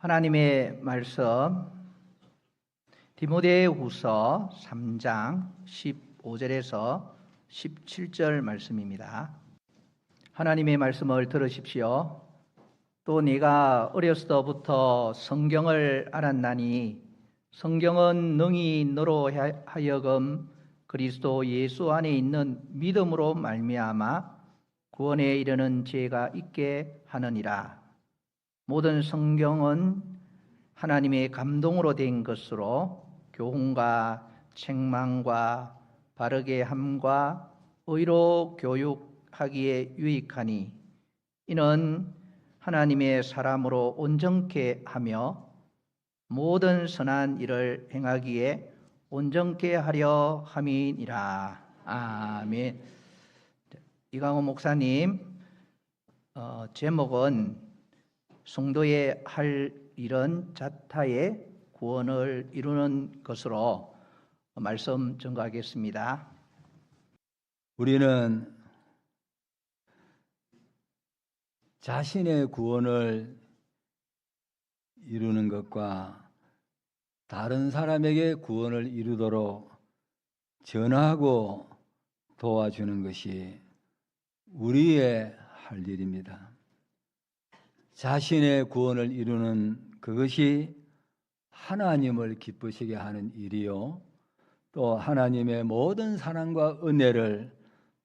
하나님의 말씀 디모데후서 3장 15절에서 17절 말씀입니다. 하나님의 말씀을 들으십시오. 또 네가 어렸을 때부터 성경을 알았나니 성경은 능히 너로 하여금 그리스도 예수 안에 있는 믿음으로 말미암아 구원에 이르는 지혜가 있게 하느니라. 모든 성경은 하나님의 감동으로 된 것으로 교훈과 책망과 바르게 함과 의로 교육하기에 유익하니 이는 하나님의 사람으로 온전케 하며 모든 선한 일을 행하기에 온전케 하려 함이니라. 아멘. 이강호 목사님 제목은 성도의 할 일은 자타의 구원을 이루는 것으로 말씀 전가하겠습니다. 우리는 자신의 구원을 이루는 것과 다른 사람에게 구원을 이루도록 전하고 도와주는 것이 우리의 할 일입니다. 자신의 구원을 이루는 그것이 하나님을 기쁘시게 하는 일이요, 또 하나님의 모든 사랑과 은혜를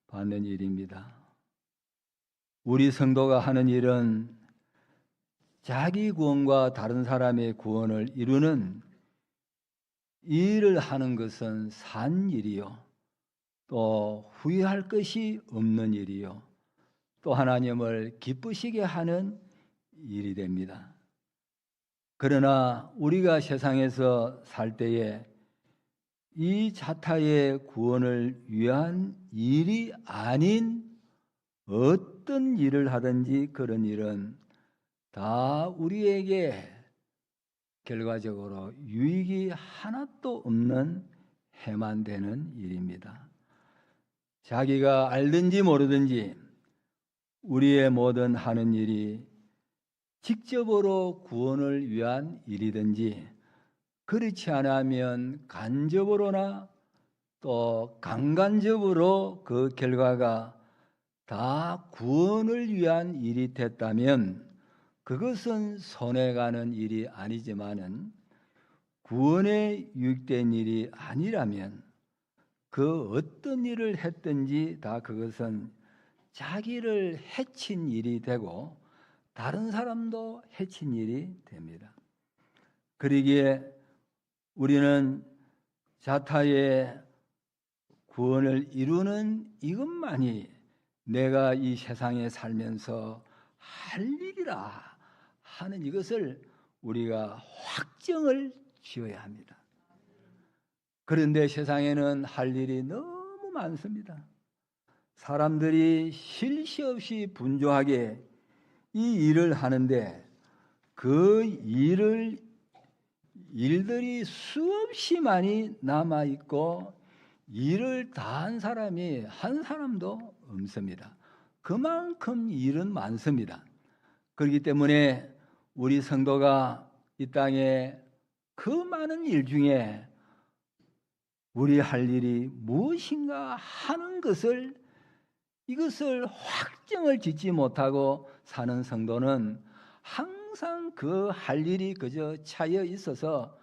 받는 일입니다. 우리 성도가 하는 일은 자기 구원과 다른 사람의 구원을 이루는 일을 하는 것은 산 일이요, 또 후회할 것이 없는 일이요, 또 하나님을 기쁘시게 하는 일이 됩니다. 그러나 우리가 세상에서 살 때에 이 자타의 구원을 위한 일이 아닌 어떤 일을 하든지 그런 일은 다 우리에게 결과적으로 유익이 하나도 없는 해만 되는 일입니다. 자기가 알든지 모르든지 우리의 모든 하는 일이 직접으로 구원을 위한 일이든지 그렇지 않으면 간접으로나 또 강간접으로 그 결과가 다 구원을 위한 일이 됐다면 그것은 손해가는 일이 아니지만은 구원에 유익된 일이 아니라면 그 어떤 일을 했든지 다 그것은 자기를 해친 일이 되고 다른 사람도 해친 일이 됩니다. 그러기에 우리는 자타의 구원을 이루는 이것만이 내가 이 세상에 살면서 할 일이라 하는 이것을 우리가 확정을 지어야 합니다. 그런데 세상에는 할 일이 너무 많습니다. 사람들이 쉴 새 없이 분주하게 이 일을 하는데 그 일들이 수없이 많이 남아있고 일을 다 한 사람이 한 사람도 없습니다. 그만큼 일은 많습니다. 그렇기 때문에 우리 성도가 이 땅에 그 많은 일 중에 우리 할 일이 무엇인가 하는 이것을 확정을 짓지 못하고 사는 성도는 항상 그 할 일이 그저 차여 있어서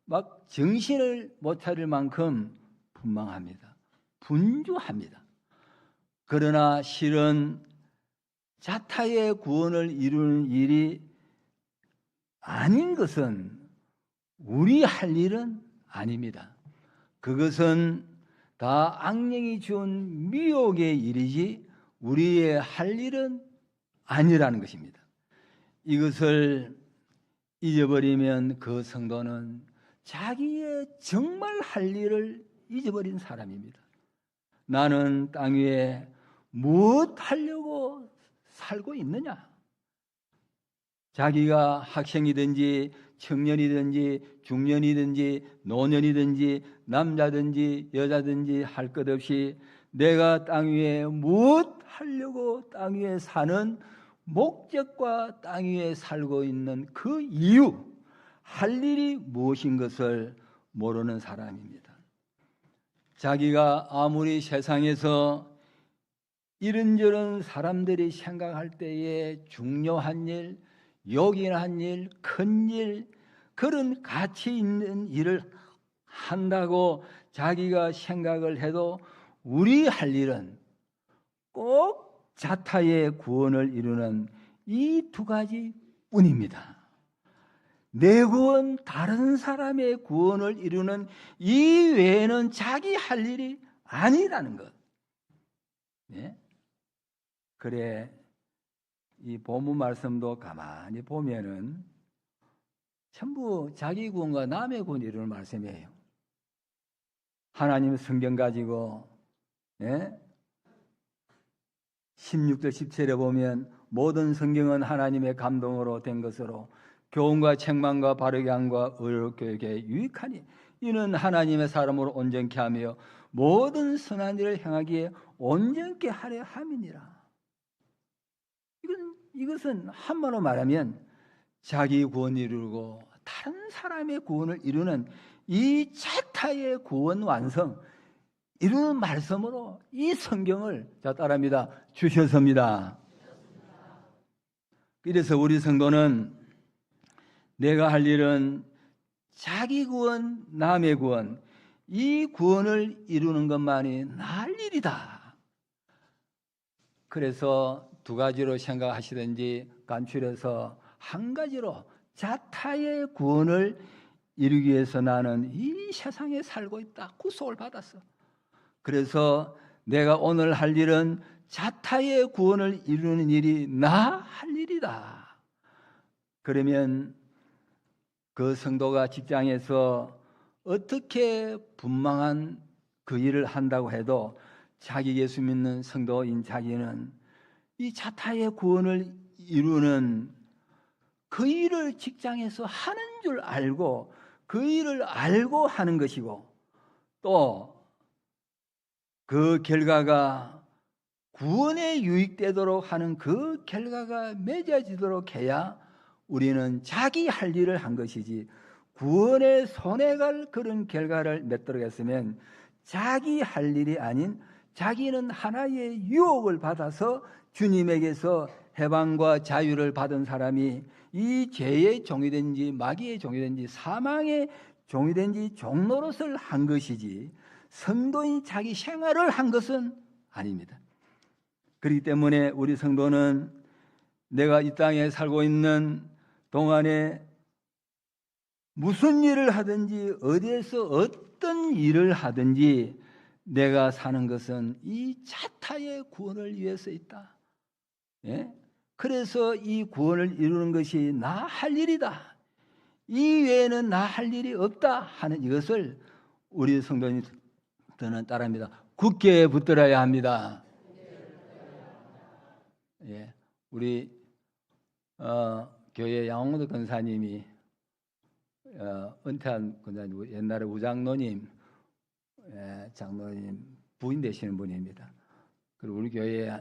막 정신을 못 차릴 만큼 분망합니다. 분주합니다. 그러나 실은 자타의 구원을 이루는 일이 아닌 것은 우리 할 일은 아닙니다. 그것은 다 악령이 준 미혹의 일이지 우리의 할 일은 아니라는 것입니다. 이것을 잊어버리면 그 성도는 자기의 정말 할 일을 잊어버린 사람입니다. 나는 땅 위에 무엇 하려고 살고 있느냐? 자기가 학생이든지 청년이든지 중년이든지 노년이든지 남자든지 여자든지 할 것 없이 내가 땅 위에 무엇 하려고 땅 위에 사는 목적과 땅 위에 살고 있는 그 이유, 할 일이 무엇인 것을 모르는 사람입니다. 자기가 아무리 세상에서 이런저런 사람들이 생각할 때에 중요한 일, 요긴한 일, 큰 일, 그런 가치 있는 일을 한다고 자기가 생각을 해도 우리 할 일은 꼭 자타의 구원을 이루는 이 두 가지 뿐입니다. 내 구원, 다른 사람의 구원을 이루는 이 외에는 자기 할 일이 아니라는 것. 네? 그래, 이 본문 말씀도 가만히 보면은 전부 자기 구원과 남의 구원 이루는 말씀이에요. 하나님 성경 가지고 16절 17절에 보면 모든 성경은 하나님의 감동으로 된 것으로 교훈과 책망과 바르게 함과 의로 교육에 유익하니 이는 하나님의 사람으로 온전케 하며 모든 선한 일을 행하기에 온전케 하려 함이니라. 이것은 한마디로 말하면 자기 구원을 이루고 다른 사람의 구원을 이루는 이 자타의 구원 완성 이루는 말씀으로 이 성경을 자 따라합니다. 주셨습니다. 그래서 우리 성도는 내가 할 일은 자기 구원, 남의 구원, 이 구원을 이루는 것만이 날 일이다. 그래서 두 가지로 생각하시든지 간추려서 한 가지로 자타의 구원을 이루기 위해서 나는 이 세상에 살고 있다. 구속을 받았어. 그래서 내가 오늘 할 일은 자타의 구원을 이루는 일이 나 할 일이다. 그러면 그 성도가 직장에서 어떻게 분망한 그 일을 한다고 해도 자기 예수 믿는 성도인 자기는 이 자타의 구원을 이루는 그 일을 직장에서 하는 줄 알고 그 일을 알고 하는 것이고 또 그 결과가 구원에 유익되도록 하는 그 결과가 맺어지도록 해야 우리는 자기 할 일을 한 것이지 구원에 손해갈 그런 결과를 맺도록 했으면 자기 할 일이 아닌 자기는 하나의 유혹을 받아서 주님에게서 해방과 자유를 받은 사람이 이 죄의 종이 된지 마귀의 종이 된지 사망의 종이 된지 종노릇을 한 것이지 성도인 자기 생활을 한 것은 아닙니다. 그렇기 때문에 우리 성도는 내가 이 땅에 살고 있는 동안에 무슨 일을 하든지 어디에서 어떤 일을 하든지 내가 사는 것은 이 자타의 구원을 위해서 있다. 예? 그래서 이 구원을 이루는 것이 나 할 일이다. 이 외에는 나 할 일이 없다 하는 이것을 우리 성도님들은 따라합니다. 굳게 붙들어야 합니다. 예, 우리 교회 양홍도 권사님이 은퇴한 권사님 옛날에 우장로님 장로님 부인 되시는 분입니다. 그리고 우리 교회에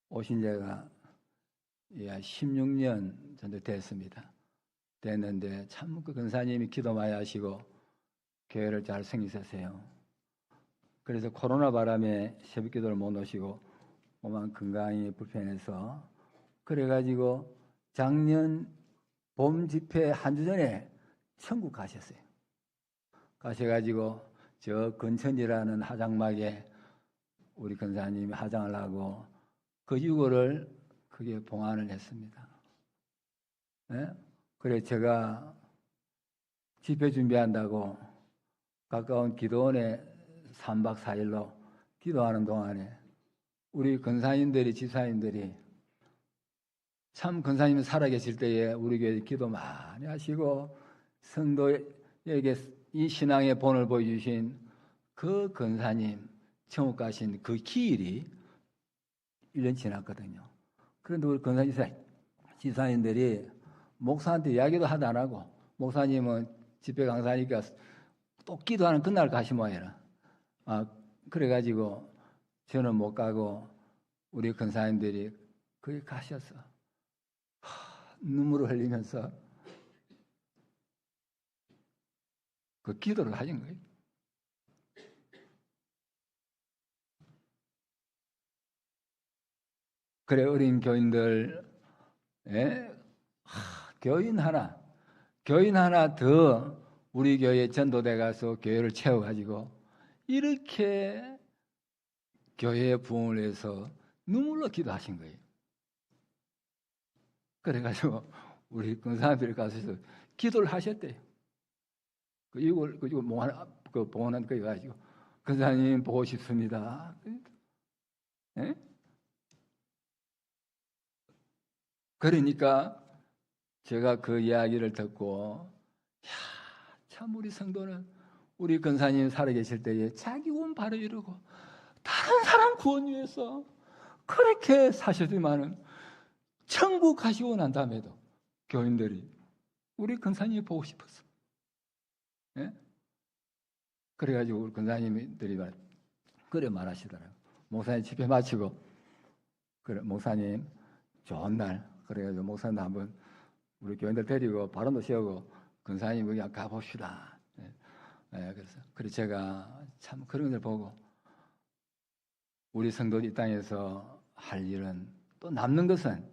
오신 지가 16년 정도 됐습니다. 됐는데 참 그 권사님이 기도 많이 하시고 교회를 잘 섬기셨어요. 그래서 코로나 바람에 새벽 기도를 못 오시고 몸만 건강이 불편해서 그래가지고 작년 봄 집회 한 주 전에 천국 가셨어요. 가셔가지고 저 근천이라는 하장막에 우리 권사님이 하장을 하고 그 유골을 그게 봉안을 했습니다. 네? 그래 제가 집회 준비한다고 가까운 기도원에 3박 4일로 기도하는 동안에 우리 권사님들이 지사님들이 참 권사님이 살아계실 때에 우리 교회 기도 많이 하시고 성도에게 이 신앙의 본을 보여주신 그 권사님 천국 가신 그 기일이 1년 지났거든요. 그런데 우리 권사님 지사님들이 목사한테 이야기도 하도 안 하고 목사님은 집회 강사니까 또 기도하는 그날 가시면 해라. 그래가지고 저는 못 가고 우리 권사님들이 거기 가셔서 눈물을 흘리면서 그 기도를 하신 거예요. 그래, 어린 교인들, 교인 하나 더 우리 교회 전도대 가서 교회를 채워가지고 이렇게 교회에 부흥을 해서 눈물로 기도하신 거예요. 그래가지고 우리 권사님들 가서 기도를 하셨대요. 이걸 봉헌한 거 가지고 권사님 보고 싶습니다. 예? 그러니까 제가 그 이야기를 듣고 참 우리 성도는 우리 권사님 살아계실 때에 자기 원 바로 이루고 다른 사람 구원 위해서 그렇게 사셨지만은 천국 가시고 난 다음에도 교인들이 우리 권사님이 보고 싶었어. 예? 그래가지고 우리 권사님들이 그래 말하시더라고요. 목사님 집회 마치고 그래 목사님 좋은 날 그래가지고 목사님 한번 우리 교인들 데리고 바람도 씌우고 권사님 여기 가봅시다. 그래서 제가 참 그런 걸 보고 우리 성도들 이 땅에서 할 일은 또 남는 것은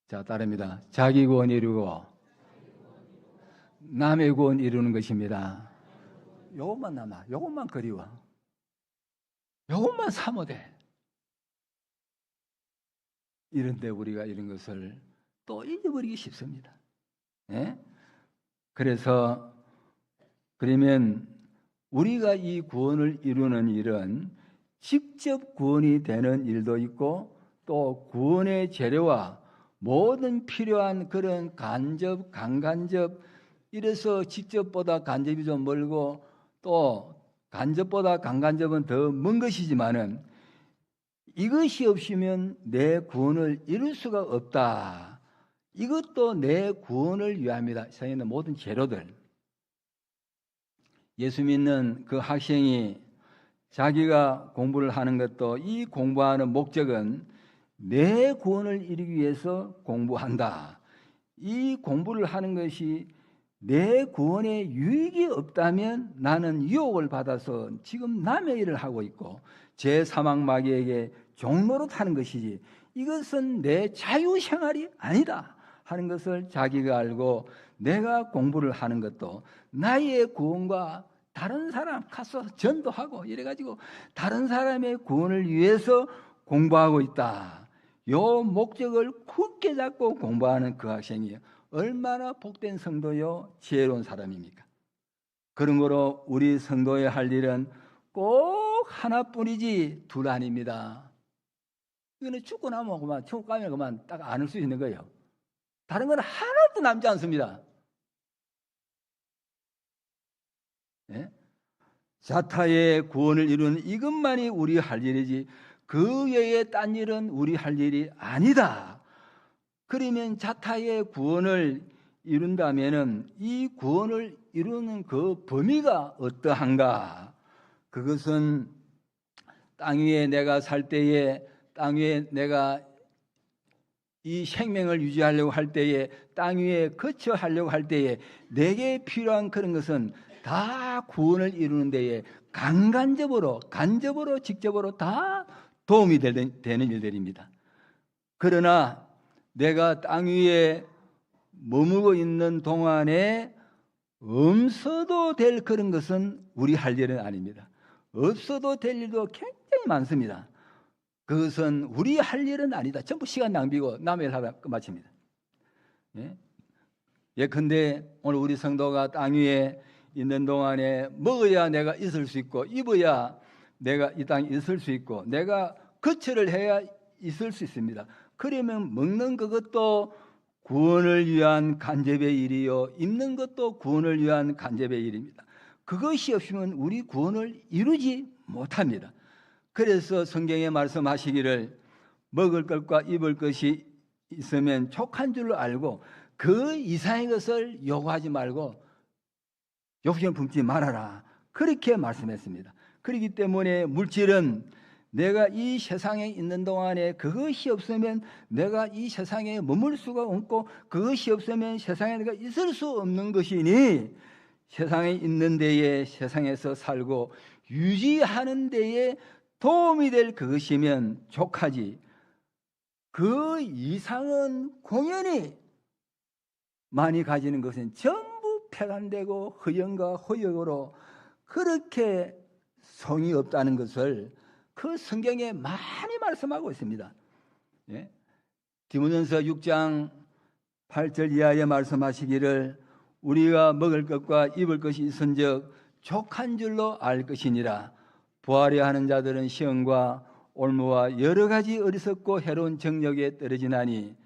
자 따릅니다. 자기 구원 이루고 남의 구원 이루는 것입니다. 요것만 남아. 요것만 그리워. 요것만 사모돼. 이런데 우리가 이런 것을 또 잊어버리기 쉽습니다. 예? 그래서 그러면 우리가 이 구원을 이루는 일은 직접 구원이 되는 일도 있고 또 구원의 재료와 모든 필요한 그런 간접, 강간접 이래서 직접보다 간접이 좀 멀고 또 간접보다 강간접은 더 먼 것이지만은 이것이 없으면 내 구원을 이룰 수가 없다. 이것도 내 구원을 위함이다. 세상에 있는 모든 재료들. 예수 믿는 그 학생이 자기가 공부를 하는 것도 이 공부하는 목적은 내 구원을 이루기 위해서 공부한다. 이 공부를 하는 것이 내 구원에 유익이 없다면 나는 유혹을 받아서 지금 남의 일을 하고 있고 제 사망마귀에게 종노릇 하는 것이지 이것은 내 자유생활이 아니다 하는 것을 자기가 알고 내가 공부를 하는 것도 나의 구원과 다른 사람 가서 전도하고 이래가지고 다른 사람의 구원을 위해서 공부하고 있다. 요 목적을 굳게 잡고 공부하는 그 학생이 얼마나 복된 성도요 지혜로운 사람입니까? 그런 거로 우리 성도의 할 일은 꼭 하나뿐이지 둘 아닙니다. 이거는 죽고 나면 그만 천국 가면 그만 딱 안을 수 있는 거예요. 다른 건 하나도 남지 않습니다. 예? 자타의 구원을 이루는 이것만이 우리 할 일이지 그 외에 딴 일은 우리 할 일이 아니다. 그러면 자타의 구원을 이룬다면은 이 구원을 이루는 그 범위가 어떠한가? 그것은 땅 위에 내가 살 때에 땅 위에 내가 이 생명을 유지하려고 할 때에 땅 위에 거처하려고 할 때에 내게 필요한 그런 것은 다 구원을 이루는 데에 간접으로 직접으로 다 도움이 되는 일들입니다. 그러나 내가 땅 위에 머물고 있는 동안에 없어도 될 그런 것은 우리 할 일은 아닙니다. 없어도 될 일도 굉장히 많습니다. 그것은 우리 할 일은 아니다. 전부 시간 낭비고 남의 일 하다 끝마칩니다. 예컨대 오늘 우리 성도가 땅 위에 있는 동안에 먹어야 내가 있을 수 있고 입어야 내가 이 땅에 있을 수 있고 내가 거처를 해야 있을 수 있습니다. 그러면 먹는 그것도 구원을 위한 간접의 일이요 입는 것도 구원을 위한 간접의 일입니다. 그것이 없으면 우리 구원을 이루지 못합니다. 그래서 성경에 말씀하시기를 먹을 것과 입을 것이 있으면 족한 줄로 알고 그 이상의 것을 요구하지 말고 욕심을 품지 말아라. 그렇게 말씀했습니다. 그렇기 때문에 물질은 내가 이 세상에 있는 동안에 그것이 없으면 내가 이 세상에 머물 수가 없고 그것이 없으면 세상에 내가 있을 수 없는 것이니 세상에 있는 데에 세상에서 살고 유지하는 데에 도움이 될 그것이면 족하지 그 이상은 공연히 많이 가지는 것은 전부 폐간되고 허영과 허역으로 그렇게 성이 없다는 것을 그 성경에 많이 말씀하고 있습니다. 예? 디모데전서 6장 8절 이하에 말씀하시기를 우리가 먹을 것과 입을 것이 있은즉 족한 줄로 알 것이니라. 부하려 하는 자들은 시험과 올무와 여러 가지 어리석고 해로운 정력에 떨어지나니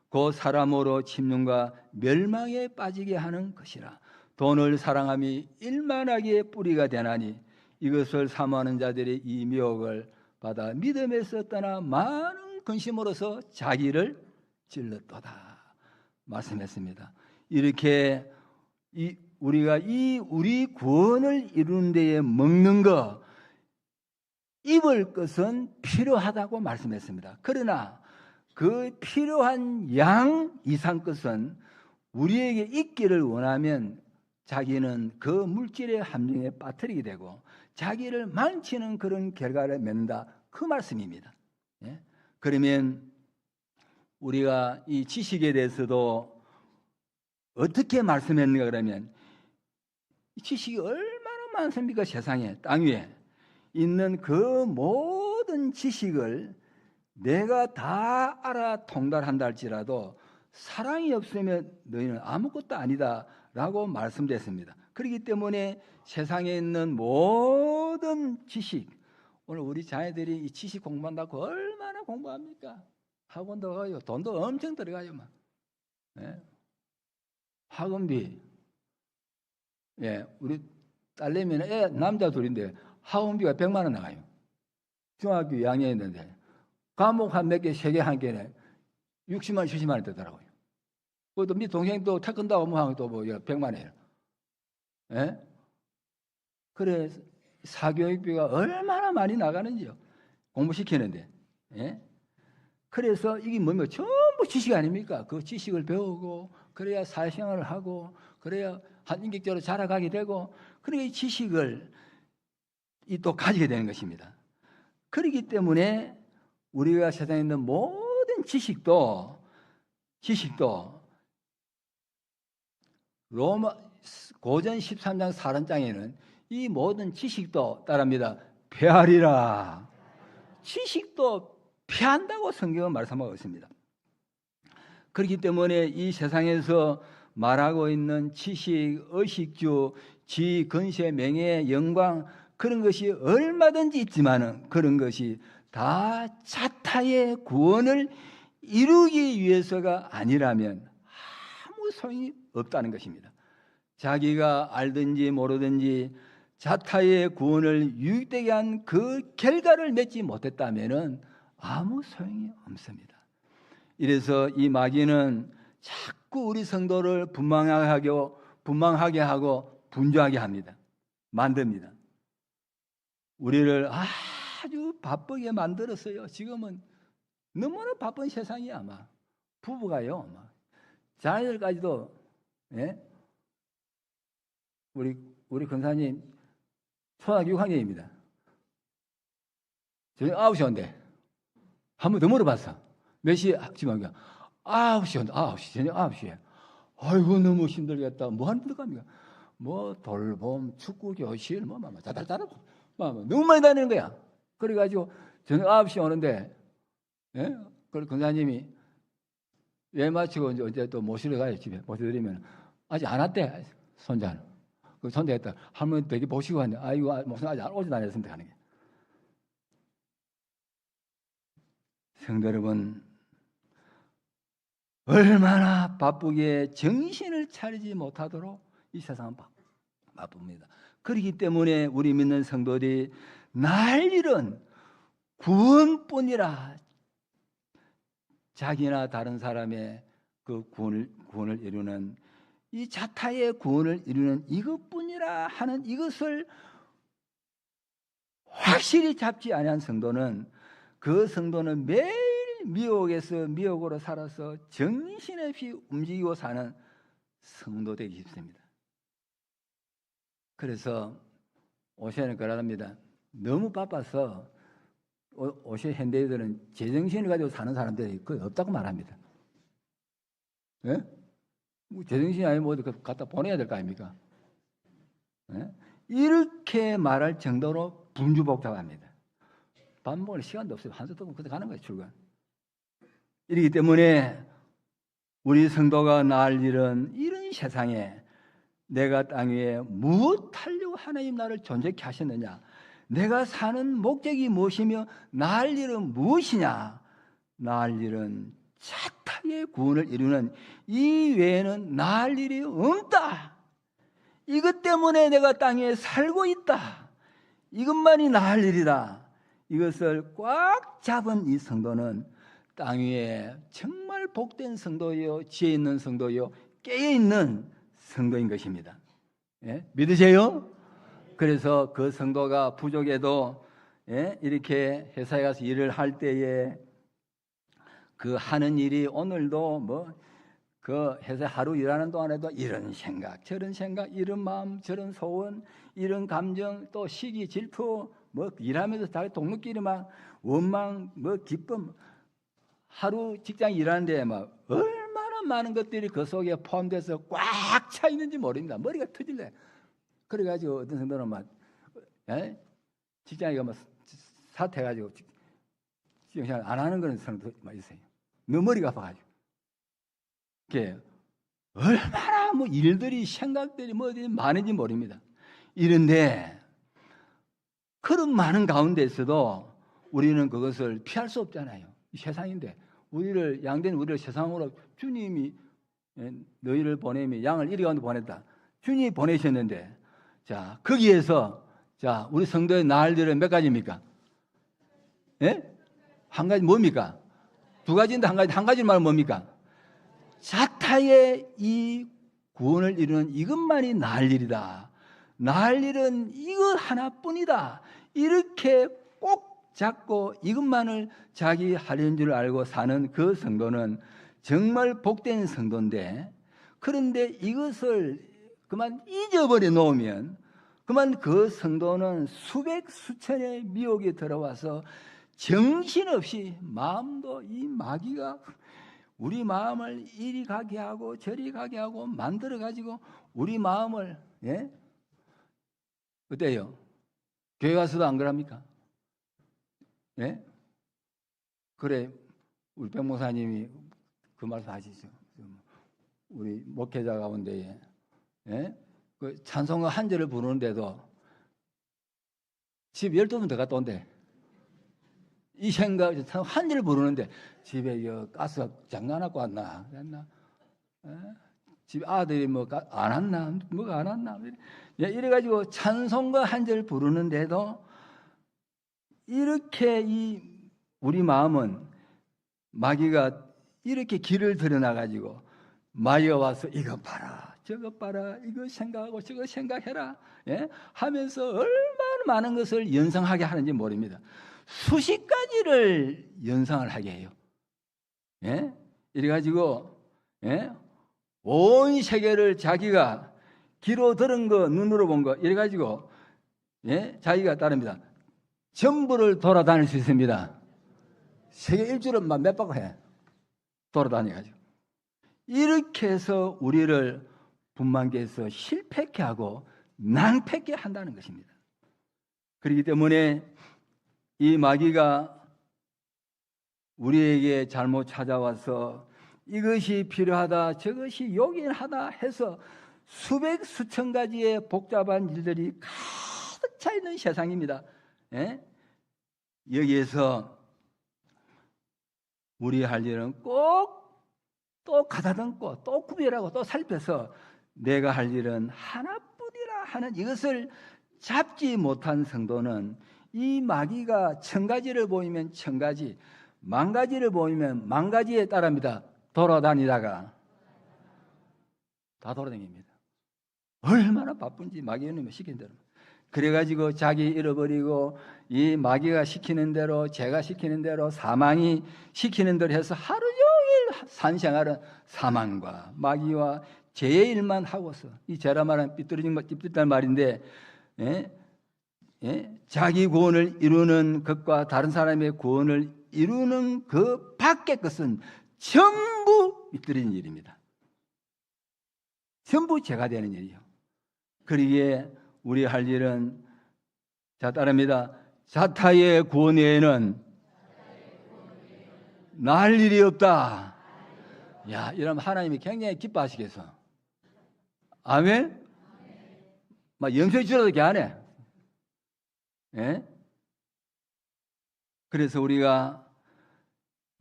곧 사람으로 침륜과 멸망에 빠지게 하는 것이라. 돈을 사랑함이 일만하기에 뿌리가 되나니 이것을 사모하는 자들이 이 미혹을 받아 믿음에서 떠나 많은 근심으로서 자기를 찔렀도다 말씀했습니다. 이렇게 우리가 우리 구원을 이루는 데에 먹는 것, 입을 것은 필요하다고 말씀했습니다. 그러나 그 필요한 양 이상 것은 우리에게 있기를 원하면 자기는 그 물질의 함정에 빠뜨리게 되고 자기를 망치는 그런 결과를 맺는다. 그 말씀입니다. 예? 그러면 우리가 이 지식에 대해서도 어떻게 말씀했는가 그러면 이 지식이 얼마나 많습니까? 세상에 땅 위에 있는 그 모든 지식을 내가 다 알아 통달한다 할지라도 사랑이 없으면 너희는 아무것도 아니다라고 말씀됐습니다. 그렇기 때문에 세상에 있는 모든 지식, 오늘 우리 자녀들이 이 지식 공부한다고 얼마나 공부합니까? 학원도 가요. 돈도 엄청 들어가요. 막. 예? 학원비. 예, 우리 딸내미는 남자 둘인데 학원비가 100만 원 나가요. 중학교 2학년에 있는데 과목 한 몇 개, 3개 한 개에 60만 원, 70만 원 되더라고요. 그것도 미 동생도 태권도 하고 뭐 100만 원이에요. 예? 그래 사교육비가 얼마나 많이 나가는지요. 공부시키는데. 예? 그래서 이게 뭐면 전부 지식 아닙니까? 그 지식을 배우고 그래야 사회생활을 하고 그래야 인격적으로 자라가게 되고 그러니까 이 지식을 또 가지게 되는 것입니다. 그렇기 때문에 우리가 세상에 있는 모든 지식도 로마 고전 13장 4번장에는 이 모든 지식도 따릅니다. 폐하리라. 지식도 폐한다고 성경은 말씀하고 있습니다. 그렇기 때문에 이 세상에서 말하고 있는 지식, 의식주, 지, 근세, 명예, 영광 그런 것이 얼마든지 있지만은 그런 것이 다 자타의 구원을 이루기 위해서가 아니라면 아무 소용이 없다는 것입니다. 자기가 알든지 모르든지 자타의 구원을 유익되게 한 그 결과를 맺지 못했다면은 아무 소용이 없습니다. 이래서 이 마귀는 자꾸 우리 성도를 분망하게 하고 분주하게 합니다. 만듭니다. 우리를 아주 바쁘게 만들었어요. 지금은 너무나 바쁜 세상이 아마 부부가요. 자녀들까지도 예? 우리 권사님 초등학교 6학년입니다. 저녁 9시 온대. 한 번 더 물어봤어. 몇 시에 지금 9시 온대. 9시 저녁 9시에. 아이고 너무 힘들겠다. 뭐 하는 데 갑니까? 뭐 돌봄, 축구 교실 자달자달 너무 많이 다니는 거야. 그래가지고 저녁 9시 오는데 예? 그걸 권사님이 예 마치고 이제 또 모시러 가요. 집에 모셔드리면 아직 안 왔대. 손자는. 그 손자 했다. 할머니 되게 보시고 왔는데 아이고 목사 아직 오지도 않았습니다 하는 게. 성도 여러분 얼마나 바쁘게 정신을 차리지 못하도록 이 세상은 바쁩니다. 그렇기 때문에 우리 믿는 성도들이 날 잃은 구원뿐이라 자기나 다른 사람의 그 구원을 이루는 이 자타의 구원을 이루는 이것뿐이라 하는 이것을 확실히 잡지 아니한 성도는 그 성도는 매일 미혹에서 미혹으로 살아서 정신없이 움직이고 사는 성도 되기 쉽습니다. 그래서 오시아는 그러합니다. 너무 바빠서 오시아 현대인들은 제정신을 가지고 사는 사람들이 거의 없다고 말합니다. 예? 제정신이 아니면 어디 갖다 보내야 될 거 아닙니까? 예? 이렇게 말할 정도로 분주복잡합니다. 밥 먹을 시간도 없어요. 한숨 뜨고 그때 가는 거예요, 출근. 이렇기 때문에 우리 성도가 날 이런 세상에 내가 땅 위에 무엇 하려고 하나님 나를 존재케 하셨느냐? 내가 사는 목적이 무엇이며 날 일은 무엇이냐? 날 일은 자타의 구원을 이루는 이 외에는 날 일이 없다. 이것 때문에 내가 땅에 살고 있다. 이것만이 날 일이다. 이것을 꽉 잡은 이 성도는 땅 위에 정말 복된 성도요, 지혜 있는 성도요, 깨어있는 성도인 것입니다. 예? 믿으세요? 그래서 그 성도가 부족해도 이렇게 회사에 가서 일을 할 때에 그 하는 일이 오늘도 그 회사 하루 일하는 동안에도 이런 생각, 저런 생각, 이런 마음, 저런 소원, 이런 감정, 또 시기, 질투, 일하면서 다 동료끼리 막 원망, 기쁨, 하루 직장 일하는데 막 얼마나 많은 것들이 그 속에 포함돼서 꽉 차 있는지 모릅니다. 머리가 터질래. 그래가지고 어떤 성도는 막 직장에 가면 사퇴해가지고 직장 안 하는 그런 성도 막 있어요. 너무 머리가 아파가지고. 그게 얼마나 일들이 생각들이 어디 많은지 모릅니다. 이런데 그런 많은 가운데서도 우리는 그것을 피할 수 없잖아요. 이 세상인데 양된 우리를 세상으로 주님이 너희를 보내며 양을 이리 가운데 보냈다. 주님이 보내셨는데 자 거기에서 자 우리 성도의 날들은 몇 가지입니까? 예? 한 가지 뭡니까? 두 가지인데 한 가지 말은 뭡니까? 자타의 이 구원을 이루는 이것만이 날 일이다. 날 일은 이것 하나뿐이다. 이렇게 꼭 잡고 이것만을 자기 하려는 줄 알고 사는 그 성도는 정말 복된 성도인데, 그런데 이것을 그만 잊어버려 놓으면 그만 그 성도는 수백 수천의 미혹이 들어와서 정신없이 마음도 이 마귀가 우리 마음을 이리 가게 하고 저리 가게 하고 만들어 가지고 우리 마음을 어때요? 교회 가서도 안 그럽니까? 예? 그래 우리 백 목사님이 그 말씀 하시죠. 우리 목회자 가운데에 그 찬송가 한 절을 부르는데도 집 12번 더 갔다 온대. 이 생각 한 절을 부르는데 집에 가스 장난하고 왔나? 집 아들이 안 왔나? 뭐가 안 왔나? 이래가지고 찬송가 한 절 부르는데도 이렇게 우리 마음은 마귀가 이렇게 길을 들여놔가지고 마귀가 와서 이거 봐라, 저거 봐라, 이거 생각하고 저거 생각해라 하면서 얼마나 많은 것을 연상하게 하는지 모릅니다. 수십 가지를 연상을 하게 해요. 이래가지고 온 세계를 자기가 귀로 들은 거, 눈으로 본 거 이래가지고 자기가 따릅니다. 전부를 돌아다닐 수 있습니다. 세계 일주를 몇 바퀴 해 돌아다녀가지고 이렇게 해서 우리를 분만계에서 실패케 하고 낭패케 한다는 것입니다. 그렇기 때문에 이 마귀가 우리에게 잘못 찾아와서 이것이 필요하다, 저것이 요긴하다 해서 수백 수천 가지의 복잡한 일들이 가득 차 있는 세상입니다. 여기에서 우리 할 일은 꼭 또 가다듬고 또 구별하고 또 살펴서 내가 할 일은 하나뿐이라 하는 이것을 잡지 못한 성도는 이 마귀가 1000가지를 보이면 1000가지, 10,000가지를 보이면 10,000가지에 따릅니다. 돌아다니다가 다 돌아다닙니다. 얼마나 바쁜지 마귀는 시킨 대로 그래가지고 자기 잃어버리고 이 마귀가 시키는 대로, 제가 시키는 대로, 사망이 시키는 대로 해서 하루 종일 산생활은 사망과 마귀와 죄의 일만 하고서, 이 죄라 말은 삐뚤어진 말인데, 자기 구원을 이루는 것과 다른 사람의 구원을 이루는 그 밖의 것은 전부 삐뚤어진 일입니다. 전부 죄가 되는 일이요. 그러기에 우리 할 일은, 자, 따릅니다. 자타의 구원 외에는 나 할 일이 없다. 야, 이러면 하나님이 굉장히 기뻐하시겠어. 아멘? 막 염소 주라도 걔 안 해. 예? 그래서 우리가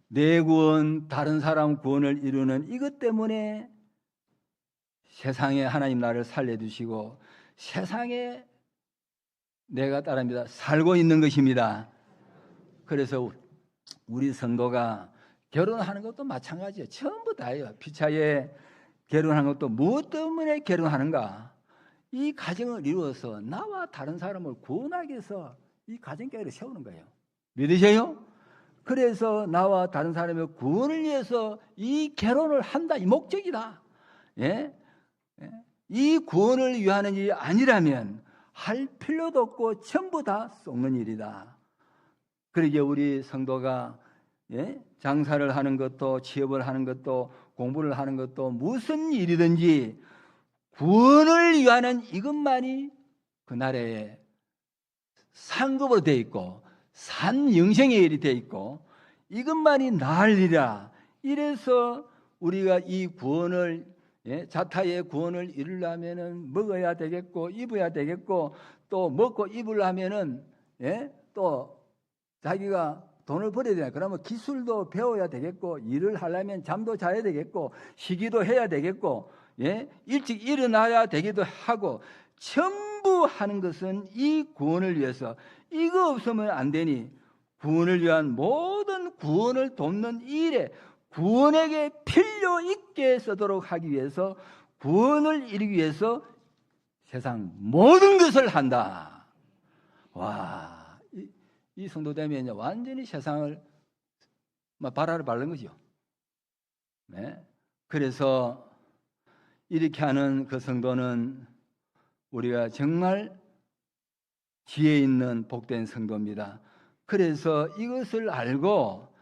내 구원, 다른 사람 구원을 이루는 이것 때문에 세상에 하나님 나를 살려주시고 세상에 내가 따릅니다. 살고 있는 것입니다. 그래서 우리 성도가 결혼하는 것도 마찬가지예요. 전부 다예요. 피차에 결혼하는 것도 무엇 때문에 결혼하는가? 이 가정을 이루어서 나와 다른 사람을 구원하기 위해서 이 가정계획을 세우는 거예요. 믿으세요? 그래서 나와 다른 사람의 구원을 위해서 이 결혼을 한다. 이 목적이다. 예? 이 구원을 위하는 일이 아니라면 할 필요도 없고 전부 다 썩는 일이다. 그러기에 우리 성도가 장사를 하는 것도, 취업을 하는 것도, 공부를 하는 것도, 무슨 일이든지 구원을 위하는 이것만이 그 나라에 상급으로 되어 있고 산영생의 일이 되어 있고 이것만이 나을 일이라. 이래서 우리가 이 구원을, 자타의 구원을 이루려면은 먹어야 되겠고 입어야 되겠고, 또 먹고 입으려면은 또 자기가 돈을 벌어야 되나. 그러면 기술도 배워야 되겠고, 일을 하려면 잠도 자야 되겠고, 쉬기도 해야 되겠고, 일찍 일어나야 되기도 하고, 전부 하는 것은 이 구원을 위해서. 이거 없으면 안 되니 구원을 위한 모든 구원을 돕는 일에 구원에게 필요 있게 쓰도록 하기 위해서, 구원을 이루기 위해서 세상 모든 것을 한다. 와, 이 성도 되면 완전히 세상을 발화를 밟는 거죠. 그래서 이렇게 하는 그 성도는 우리가 정말 지혜 있는 복된 성도입니다. 그래서 이것을 알고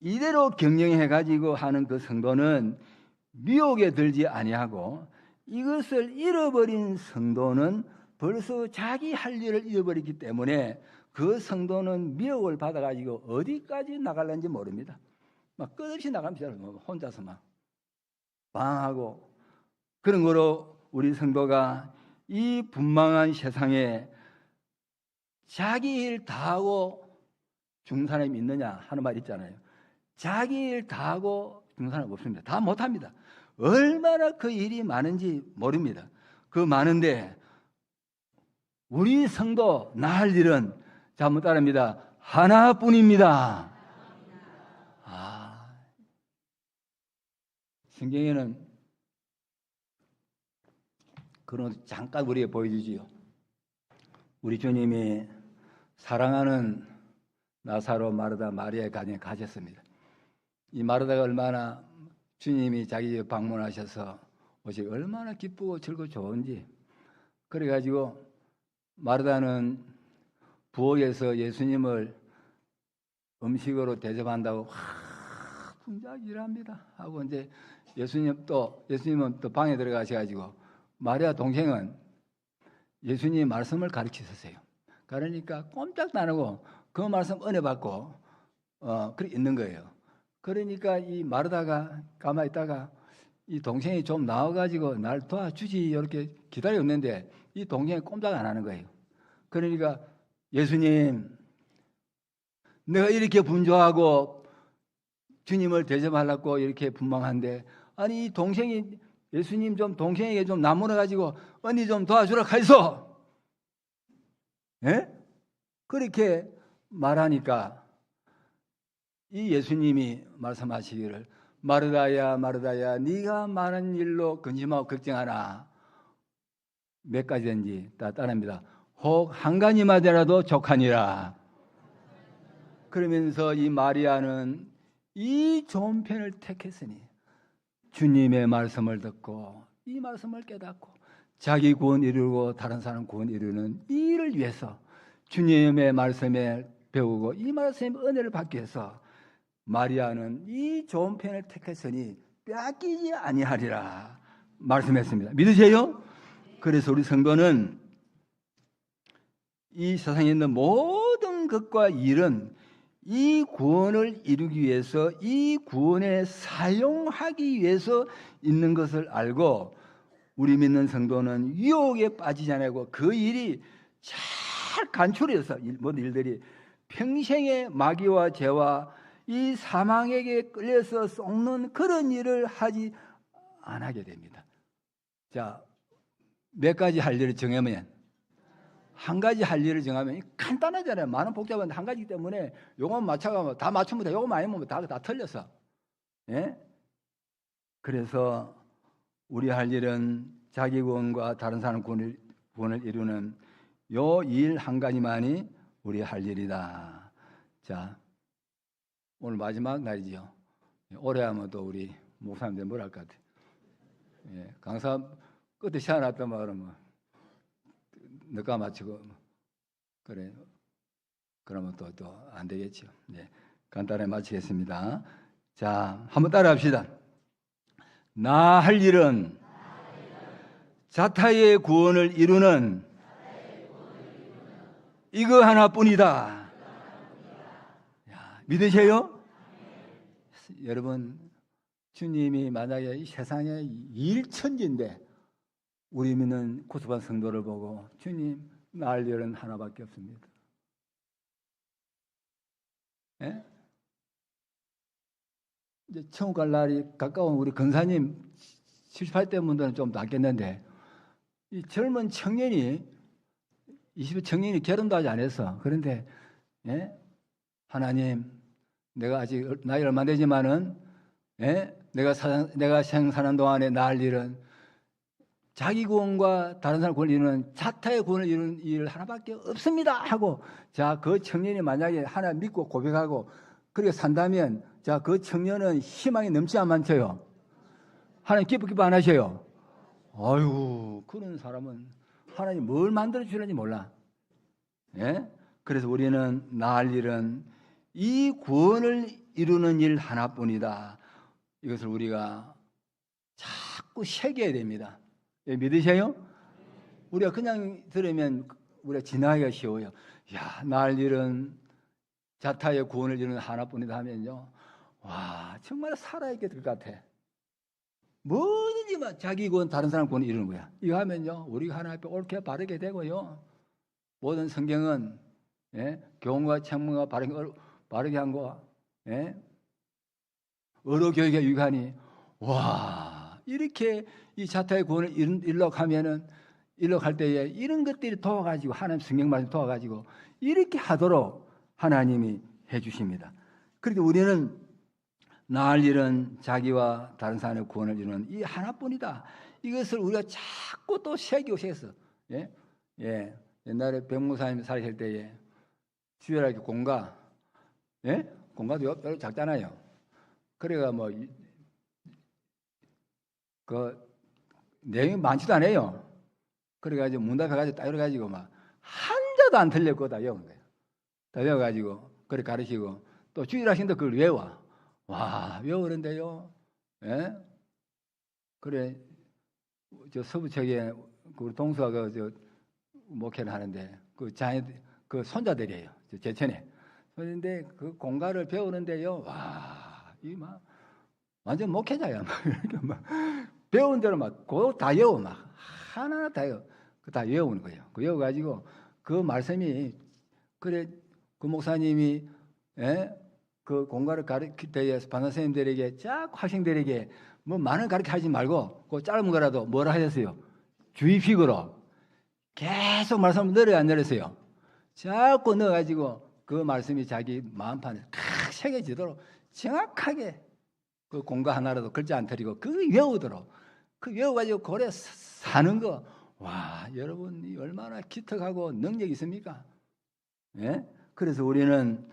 이대로 경영해 가지고 하는 그 성도는 미혹에 들지 아니하고, 이것을 잃어버린 성도는 벌써 자기 할 일을 잃어버렸기 때문에 그 성도는 미혹을 받아가지고 어디까지 나갈는지 모릅니다. 막 끝없이 나갑니다. 혼자서 막 방황하고. 그런 거로 우리 성도가 이 분망한 세상에 자기 일 다 하고 죽는 사람이 있느냐 하는 말 있잖아요. 자기 일 다 하고 죽는 사람 없습니다. 다 못합니다. 얼마나 그 일이 많은지 모릅니다. 그 많은데 우리 성도 나 할 일은, 자, 한번 따라합니다. 하나뿐입니다. 성경에는 그런 잠깐 우리에게 보여주지요. 우리 주님이 사랑하는 나사로, 마르다, 마리아의 가정에 가셨습니다. 이 마르다가 얼마나 주님이 자기 집에 방문하셔서 오시 얼마나 기쁘고 즐거워 좋은지. 그래가지고 마르다는 부엌에서 예수님을 음식으로 대접한다고 분작일합니다 하고, 이제 예수님은 또 방에 들어가셔가지고 마리아 동생은 예수님 말씀을 가르치셨어요. 그러니까 꼼짝 안 하고 그 말씀 은혜 받고 그렇게 있는 거예요. 그러니까 이 마르다가 가만히 있다가 이 동생이 좀 나와가지고 날 도와주지 이렇게 기다리고 있는데 이 동생이 꼼짝 안 하는 거예요. 그러니까 예수님, 내가 이렇게 분주하고 주님을 대접하려고 이렇게 분망한데, 아니 이 동생이, 예수님 좀 동생에게 좀 나무라가지고 언니 좀 도와주라 하이소. 그렇게 말하니까 이 예수님이 말씀하시기를, 마르다야 마르다야, 네가 많은 일로 근심하고 걱정하나 몇 가지든지 다 따릅니다. 혹 한 가지마저라도 족하니라. 그러면서 이 마리아는 이 좋은 편을 택했으니 주님의 말씀을 듣고 이 말씀을 깨닫고 자기 구원 이루고 다른 사람 구원 이루는 이 일을 위해서 주님의 말씀에 배우고 이 말씀의 은혜를 받기 위해서 마리아는 이 좋은 편을 택했으니 빼앗기지 아니하리라 말씀했습니다. 믿으세요? 그래서 우리 성도는 이 세상에 있는 모든 것과 일은 이 구원을 이루기 위해서 이 구원에 사용하기 위해서 있는 것을 알고 우리 믿는 성도는 유혹에 빠지지 않고 그 일이 잘 간추려서 모든 일들이 평생의 마귀와 죄와 이 사망에게 끌려서 썩는 그런 일을 하지 안 하게 됩니다. 자, 몇 가지 할 일을 정하면 한 가지 할 일을 정하면 간단하잖아요. 많은 복잡한데 한 가지이기 때문에 요것만 맞춰가면 다 맞추면 돼. 요것만 아니면 다 틀렸어. 예? 그래서 우리 할 일은 자기 구원과 다른 사람 구원을 이루는 요 일 한 가지만이 우리 할 일이다. 자, 오늘 마지막 날이죠. 올해 하면 또 우리 목사님들 뭘 할 것 같아. 예, 강사 끝에 시원했단 말은 너가 맞추고 그래 그러면 또 안 되겠죠. 네, 간단하게 마치겠습니다. 자, 한번 따라합시다. 나 할 일은 자타의 구원을 이루는 이거 하나뿐이다. 야, 믿으세요? 여러분, 주님이 만약에 이 세상에 일천지인데 우리 믿는 고수반 성도를 보고 주님, 나 할 일은 하나밖에 없습니다. 예? 이제 천국 갈 날이 가까운 우리 근사님 78대 분들은 좀 낫겠는데 이 젊은 청년이 20대 청년이 결혼도 아직 안 했어. 그런데 예? 하나님, 내가 아직 나이 얼마 되지만은 예? 내가 생사는 동안에 나 할 일은 자기 구원과 다른 사람 구원을 이루는 자타의 구원을 이루는 일 하나밖에 없습니다 하고 자, 그 청년이 만약에 하나 믿고 고백하고 그렇게 산다면 자, 그 청년은 희망이 넘치 안 많죠. 하나님 기뻐 안 하셔요. 아유, 그런 사람은 하나님 뭘 만들어 주는지 몰라. 예? 그래서 우리는 나 할 일은 이 구원을 이루는 일 하나뿐이다. 이것을 우리가 자꾸 새겨야 됩니다. 예, 믿으세요? 우리가 그냥 들으면 우리가 지나기가 쉬워요. 야, 나 할 일은 자타의 구원을 이루는 하나뿐이다 하면요. 와, 정말 살아있게 될 것 같아. 뭐든지 자기 구원, 다른 사람 구원을 이루는 거야. 이거 하면요, 우리가 하나님 앞에 옳게 바르게 되고요. 모든 성경은 예? 교훈과 책문과 바르게 한 거, 예? 어로 교육에 유익하니 와, 이렇게 이 자타의 구원을 일러갈 때에 이런 것들이 도와가지고 하나님 성경 말씀 도와가지고 이렇게 하도록 하나님이 해주십니다. 그런데 우리는 나 할 일은 자기와 다른 사람의 구원을 이루는 이 하나뿐이다. 이것을 우리가 자꾸 또 새기고 새겼어. 예? 예. 옛날에 백무사님 살실 때에 주일학교 공가, 예? 공가도 별로 작잖아요. 그래가 뭐, 내용이 많지도 않아요. 그래가지고 문답해가지고 딱 이래가지고 막 한자도 안 틀렸고 다 외운 거예요. 다 외워가지고, 그래 가르치고, 또 주일학생도 그걸 외워. 와, 외우는데요. 예? 그래, 저 서부책에 우리 동수가 목회를 하는데, 그 손자들이에요. 제천에. 그런데 그 공가를 배우는데요. 와, 이 막, 완전 목회자야. 막, 이렇게 막, 배운 대로 막, 그거 다 외워. 막, 하나 다 외워. 다 외우는 거예요. 그 외워가지고, 그 말씀이, 그래, 그 목사님이, 예? 그 공가를 가르칠 때에 반사 선생님들에게, 쫙 학생들에게, 뭐 많은 가르쳐 하지 말고, 그 짧은 거라도 뭐라 하셨어요? 주입식으로. 계속 말씀을 늘어야 안 늘었어요. 자꾸 넣어가지고 그 말씀이 자기 마음판에 칵 새겨지도록 정확하게 그 공가 하나라도 글자 안 틀리고 그 외우도록 그 외워가지고 고래 사는 거. 와, 여러분이 얼마나 기특하고 능력이 있습니까? 예? 그래서 우리는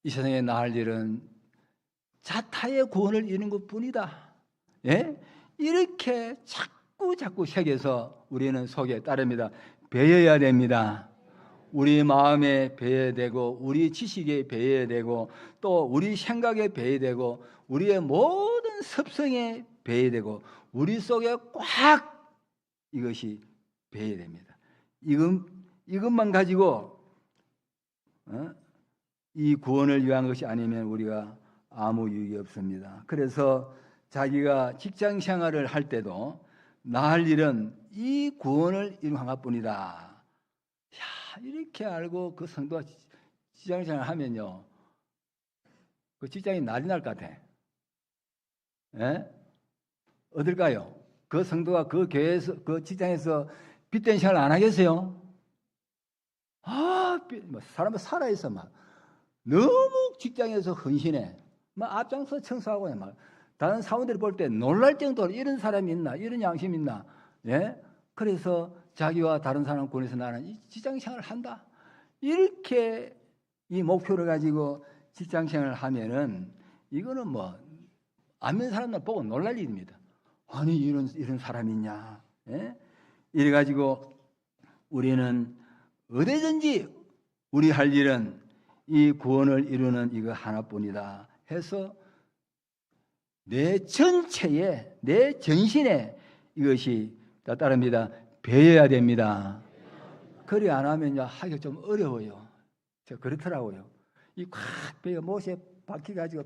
이 세상에 나을 일은 자타의 구원을 이루는 것뿐이다. 예? 이렇게 자꾸 새겨서 우리는 속에 따릅니다. 배워야 됩니다. 우리 마음에 배워야 되고, 우리 지식에 배워야 되고, 또 우리 생각에 배워야 되고, 우리의 모든 습성에 배워야 되고, 우리 속에 꽉 이것이 배워야 됩니다. 이것만 가지고 이 구원을 위한 것이 아니면 우리가 아무 유익이 없습니다. 그래서 자기가 직장 생활을 할 때도 나 할 일은 이 구원을 이루는 하나뿐이다. 야, 이렇게 알고 그 성도가 직장 생활을 하면요, 그 직장이 난리 날 것 같아. 예? 어딜까요? 그 성도가 그 교회에서, 그 직장에서 빚된 생활 안 하겠어요? 사람은 살아있어, 막. 너무 직장에서 헌신해. 막 앞장서 청소하고, 막. 다른 사원들이 볼 때 놀랄 정도로 이런 사람이 있나, 이런 양심이 있나. 예? 그래서 자기와 다른 사람 군에서 나는 이 직장 생활을 한다. 이렇게 이 목표를 가지고 직장 생활을 하면은 이거는 안 믿는 사람들 보고 놀랄 일입니다. 아니, 이런 사람이 있냐. 예? 이래가지고 우리는 어디든지 우리 할 일은 이 구원을 이루는 이거 하나뿐이다 해서 내 전체에, 내 전신에 이것이 따릅니다. 배워야 됩니다. 그리 안 하면요, 하기가 좀 어려워요. 그렇더라고요. 이 콱 배워 못에 박혀가지고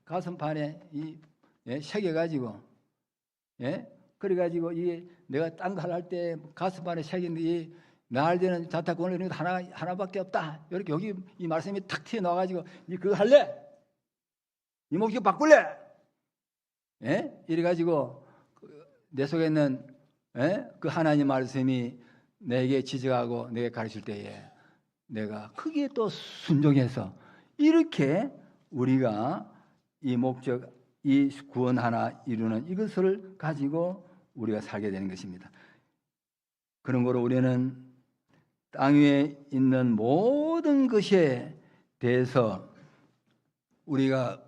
가슴판에 새겨가지고, 예? 그래가지고 내가 딴 거 할 때 가슴판에 새긴데 나할 때는 자타구원을 이런 거 하나밖에 없다. 이렇게 여기 이 말씀이 탁 튀어나와가지고 니 그거 할래? 니 목표 바꿀래? 예? 이래가지고 내 속에 있는 그 하나님 말씀이 내게 지적하고 내게 가르칠 때에 내가 크게 또 순종해서 이렇게 우리가 이 목적, 이 구원 하나 이루는 이것을 가지고 우리가 살게 되는 것입니다. 그런 거로 우리는 땅 위에 있는 모든 것에 대해서 우리가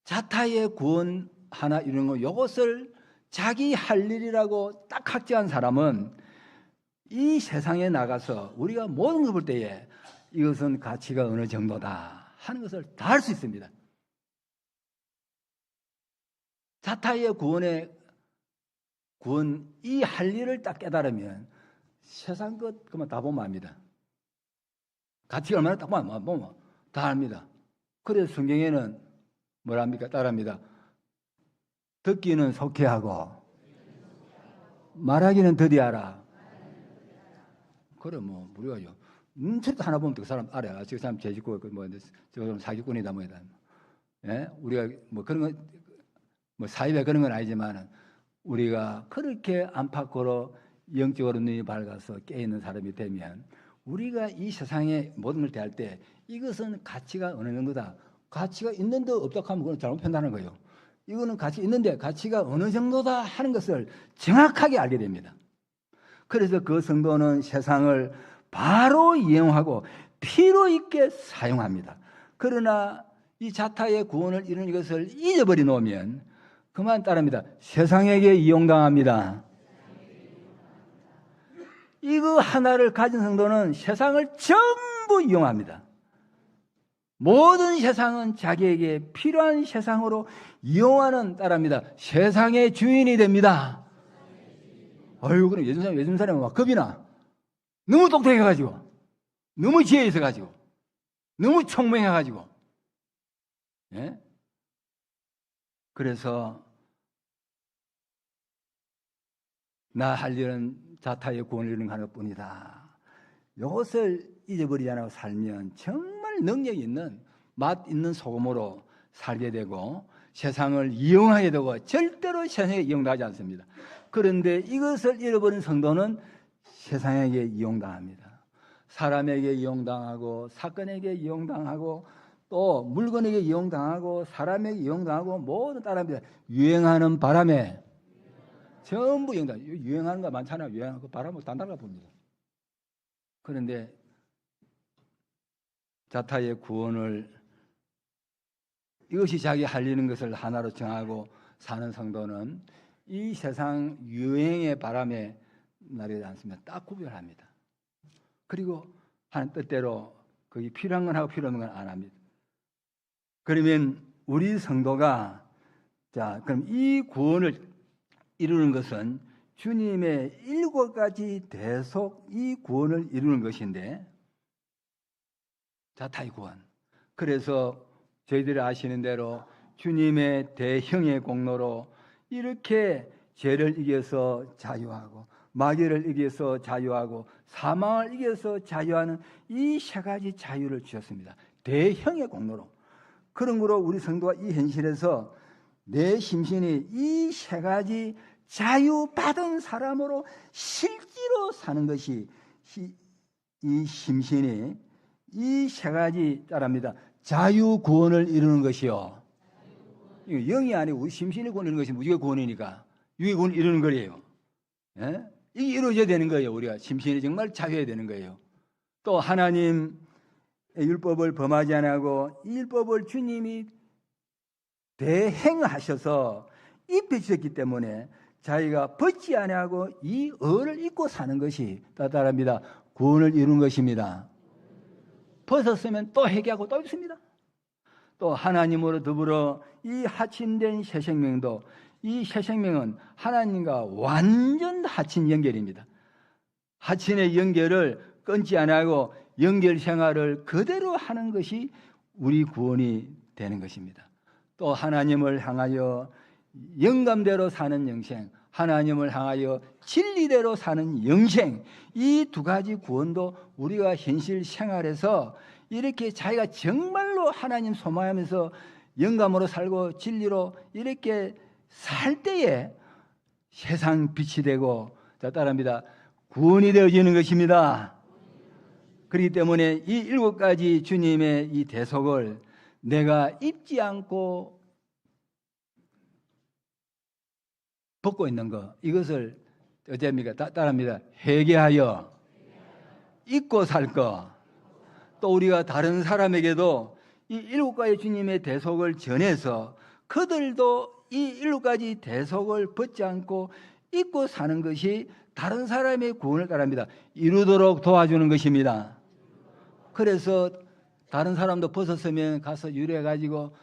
자타의 구원 하나 이루는 거, 이것을 자기 할 일이라고 딱 확정한 사람은 이 세상에 나가서 우리가 모든 걸 볼 때에 이것은 가치가 어느 정도다 하는 것을 다 할 수 있습니다. 자타의 구원 이 할 일을 딱 깨달으면 세상 것 그만 다 보면 압니다. 가치가 얼마나 딱 보면 다 압니다. 그래서 성경에는 뭐랍니까? 따라합니다. 듣기는 속히하고 말하기는 더디하라. 그래 우리가요. 눈치도 하나 보면 그 사람 알아요. 저 사람 죄짓고 저 사람 사기꾼이다 뭐이다. 예? 우리가 그런 거 사입에 그런 건 아니지만은 우리가 그렇게 안팎으로 영적으로 눈이 밝아서 깨 있는 사람이 되면 우리가 이 세상의 모든 걸 대할 때 이것은 가치가 어느 정도다. 가치가 있는데 없다고 하면 그건 잘못 판단하는 거예요. 이거는 가치 있는데 가치가 어느 정도다 하는 것을 정확하게 알게 됩니다. 그래서 그 성도는 세상을 바로 이용하고 필요 있게 사용합니다. 그러나 이 자타의 구원을 이루는 이것을 잊어버려 놓으면 그만 따릅니다. 세상에게 이용당합니다. 이거 하나를 가진 성도는 세상을 전부 이용합니다. 모든 세상은 자기에게 필요한 세상으로 이용하는 따라합니다. 세상의 주인이 됩니다. 아유, 그럼 요즘 사람은 막 겁이 나. 너무 똑똑해가지고, 너무 지혜 있어가지고, 너무 총명해가지고, 예? 그래서 나 할 일은 자타의 구원을 이루는 하나뿐이다. 이것을 잊어버리지 않고 살면 정말 능력 있는 맛 있는 소금으로 살게 되고 세상을 이용하게 되고 절대로 세상에 이용당하지 않습니다. 그런데 이것을 잃어버린 성도는 세상에게 이용당합니다. 사람에게 이용당하고 사건에게 이용당하고 또 물건에게 이용당하고 사람에게 이용당하고 모든 따라합니다. 유행하는 바람에 전부 영다. 유행하는 거 많잖아요. 유행하는 거 바라면 다 날아 봅니다. 그런데 자타의 구원을 이것이 자기 할 일인 것을 하나로 정하고 사는 성도는 이 세상 유행의 바람에 나르지 않습니다. 딱 구별합니다. 그리고 하는 뜻대로 거기 필요한 건 하고 필요 없는 건 안 합니다. 그러면 우리 성도가 그럼 이 구원을 이루는 것은 주님의 7가지 대속 이 구원을 이루는 것인데 자타의 구원. 그래서 저희들이 아시는 대로 주님의 대형의 공로로 이렇게 죄를 이겨서 자유하고 마귀를 이겨서 자유하고 사망을 이겨서 자유하는 이 3가지 자유를 주셨습니다. 대형의 공로로. 그런 거로 우리 성도가 이 현실에서 내 심신이 이 3가지 자유받은 사람으로 실제로 사는 것이 이 심신이 이 3가지 따릅니다. 자유 구원을 이루는 것이요. 이거 영이 아니고 우리 심신이 구원 이루는 것이 무지개 구원이니까 유의 구원을 이루는 거예요. 예? 이게 이루어져야 되는 거예요. 우리가 심신이 정말 자유해야 되는 거예요. 또 하나님 율법을 범하지 않고 이 율법을 주님이 대행하셔서 입혀주셨기 때문에 자기가 벗지 아니하고 이 의를 입고 사는 것이 따뜻합니다. 구원을 이룬 것입니다. 벗었으면 또 회개하고 또 입습니다. 또 하나님으로 더불어 이 하친된 새 생명도 이 새 생명은 하나님과 완전 하친 연결입니다. 하친의 연결을 끊지 아니하고 연결 생활을 그대로 하는 것이 우리 구원이 되는 것입니다. 또 하나님을 향하여 영감대로 사는 영생, 하나님을 향하여 진리대로 사는 영생, 이 2가지 구원도 우리가 현실 생활에서 이렇게 자기가 정말로 하나님 소망하면서 영감으로 살고 진리로 이렇게 살 때에 세상 빛이 되고 따라합니다. 구원이 되어지는 것입니다. 그렇기 때문에 이 7가지 주님의 이 대속을 내가 입지 않고 벗고 있는 것, 이것을 어째입니까? 따라합니다. 회개하여 입고 살 것. 또 우리가 다른 사람에게도 이 7가지 주님의 대속을 전해서 그들도 이 7가지 대속을 벗지 않고 입고 사는 것이 다른 사람의 구원을 따릅니다. 이루도록 도와주는 것입니다. 그래서 다른 사람도 벗었으면 가서 유래해가지고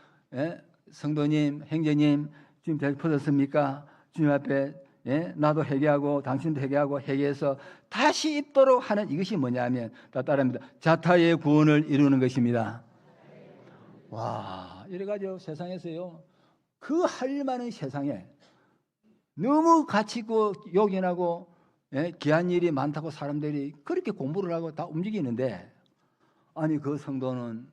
성도님, 형제님 주님 대속 벗었습니까? 주님 앞에 나도 회개하고 당신도 회개하고 회개해서 다시 입도록 하는 이것이 뭐냐면 따라합니다. 자타의 구원을 이루는 것입니다. 와, 이래가지고 세상에서요 그 할 일 많은 세상에 너무 가치 있고 요긴하고 귀한 일이 많다고 사람들이 그렇게 공부를 하고 다 움직이는데 아니 그 성도는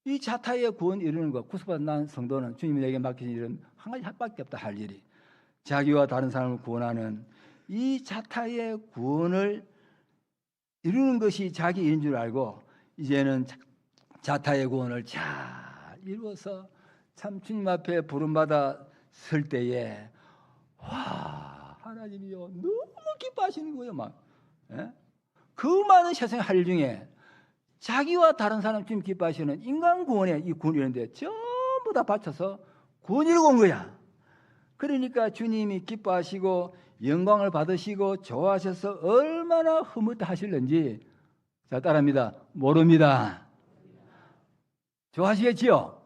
이 자타의 구원 이루는 것, 구속받은 성도는 주님에게 맡기신 일은 한 가지밖에 없다 할 일이 자기와 다른 사람을 구원하는 이 자타의 구원을 이루는 것이 자기 일인 줄 알고 이제는 자타의 구원을 잘 이루어서 참 주님 앞에 부름받아 설 때에 와 하나님이요 너무 기뻐하시는 거예요. 막 그 많은 세상의 할 일 중에 자기와 다른 사람 주님 기뻐하시는 인간 구원에 이 구원 이루는데 전부 다 바쳐서 구원 이루고 온 거야. 그러니까 주님이 기뻐하시고 영광을 받으시고 좋아하셔서 얼마나 흐뭇하실는지 자 따라합니다. 모릅니다. 좋아하시겠지요?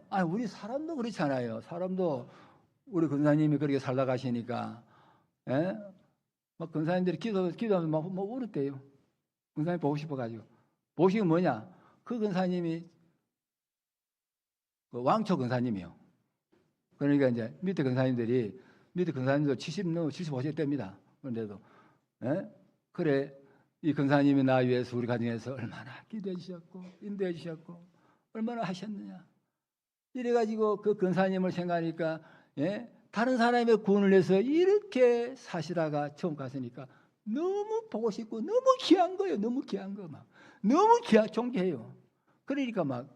아니 우리 사람도 그렇잖아요. 사람도 우리 권사님이 그렇게 살다 가시니까 막 권사님들이 기도하면서 막 울었대요. 권사님 보고 싶어가지고 보시면 뭐냐? 그 권사님이 그 왕초 권사님이요. 그러니까 이제 밑에 권사님도 70 넘어 75세 됩니다. 그런데도 그래 이 권사님이 나 위해서 우리 가정에서 얼마나 기도해 주셨고 인도해 주셨고 얼마나 하셨느냐. 이래가지고 그 권사님을 생각하니까 다른 사람의 구원을 위해서 이렇게 사시다가 처음 갔으니까 너무 보고 싶고 너무 귀한 거예요. 너무 귀한 거 막 너무 존경해요. 그러니까 막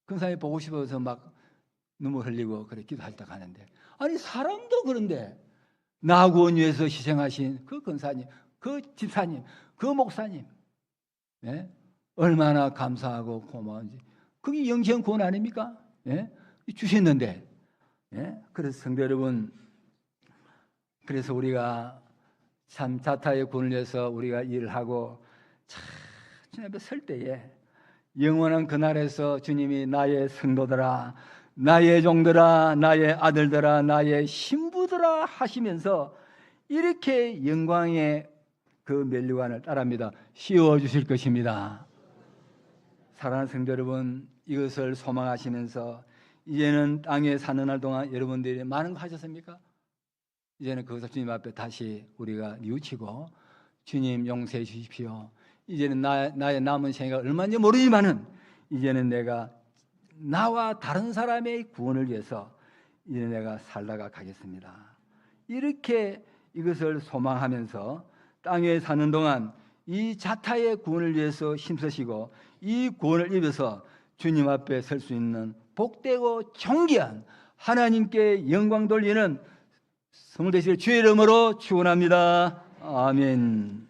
권사님 보고 싶어서 막 눈물 흘리고 그래 기도할 때 가는데, 아니 사람도 그런데 나 구원 위해서 희생하신 그 권사님, 그 집사님, 그 목사님, 예? 얼마나 감사하고 고마운지. 그게 영생 구원 아닙니까? 예? 주셨는데, 예? 그래서 성도 여러분, 그래서 우리가 참 자타의 구원을 위해서 우리가 일을 하고 참 주님 앞에 설 때에 영원한 그날에서 주님이 나의 성도들아, 나의 종들아, 나의 아들들아, 나의 신부들아 하시면서 이렇게 영광의 그 면류관을 따릅니다. 씌워주실 것입니다. 사랑하는 성도 여러분, 이것을 소망하시면서 이제는 땅에 사는 날 동안 여러분들이 많은 거 하셨습니까? 이제는 그것을 주님 앞에 다시 우리가 뉘우치고 주님 용서해 주십시오. 이제는 나의 남은 생애가 얼마인지 모르지만은 이제는 내가 나와 다른 사람의 구원을 위해서 이제 내가 살다가 가겠습니다. 이렇게 이것을 소망하면서 땅에 사는 동안 이 자타의 구원을 위해서 힘쓰시고 이 구원을 입어서 주님 앞에 설 수 있는 복되고 존귀한 하나님께 영광 돌리는 성도 되실 주의 이름으로 축원합니다. 아멘.